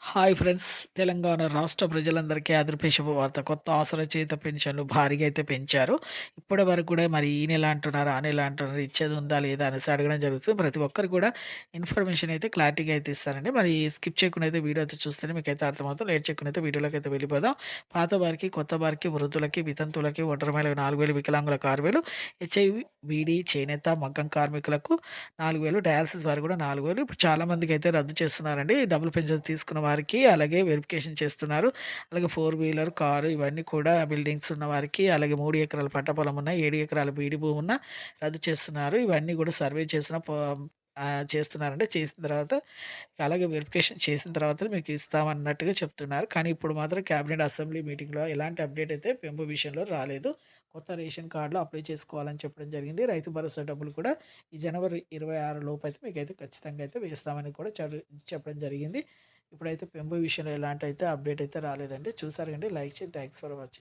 Hi friends! Telangana రాష్ట్ర ప్రజలందరికీ అదిరిపోయే శుభవార్త. కొత్త ఆసరా చేయుత పెన్షన్‌లు భారీగా అయితే పెంచారు. ఇప్పటి వరకు కూడా మరి ఈ నెల అంటున్నారు, ఆ నెల అంటున్నారు. ఇచ్చేది ఉందా? లేదా? అనేసి అడగడం జరుగుతుంది. ప్రతి ఒక్కరు కూడా ఇన్ఫర్మేషన్ అయితే క్లారిటీగా అయితే ఇస్తారండి. మరి స్కిప్ చేయకుండా అయితే వీడియో అయితే చూస్తేనే మీకైతే అర్థమవుతుంది. లేట్ చేయకుండా అయితే వీడియోలోకి అయితే వెళ్ళిపోదాం. పాత వారికి, కొత్త వారికి, వృద్ధులకి, వితంతువులకి, ఒంటరి మహిళలకు 4,000, వికలాంగులకు 6,000, హెచ్ఐవి, బీడీ, చేనేత, మగ్గం కార్మికులకు 4,000, డయాలసిస్ వారికి కూడా 4,000. ఇప్పుడు చాలా మందికైతే రద్దు చేస్తున్నారండి. డబుల్ పెన్షన్ తీసుకున్న వారికి, అలాగే వెరిఫికేషన్ చేస్తున్నారు. అలాగే 4 వీలర్, కారు ఇవన్నీ కూడా బిల్డింగ్స్ ఉన్న వారికి, అలాగే 3 ఎకరాల పంట పొలం ఉన్న, 7 ఎకరాల బీడు భూమి ఉన్న రద్దు చేస్తున్నారు. ఇవన్నీ కూడా సర్వే చేస్తున్నారండి. చేసిన తర్వాత అలాగే వెరిఫికేషన్ చేసిన తర్వాతనే మీకు ఇస్తామన్నట్టుగా చెప్తున్నారు. కానీ ఇప్పుడు మాత్రం క్యాబినెట్ అసెంబ్లీ మీటింగ్‌లో ఎలాంటి అప్డేట్ అయితే పెంపు విషయంలో రాలేదు. కొత్త రేషన్ కార్డ్‌లో అప్లై చేసుకోవాలని చెప్పడం జరిగింది. రైతు భరోసా డబ్బులు కూడా ఈ జనవరి 26 లోపైతే మీకైతే ఖచ్చితంగా అయితే వేస్తామని కూడా చెప్పడం జరిగింది. ఇప్పుడైతే పెంపు విషయంలో ఎలాంటి అయితే అప్డేట్ అయితే రాలేదండి. చూసారు కండి. లైక్ చేయండి. Thanks for watching.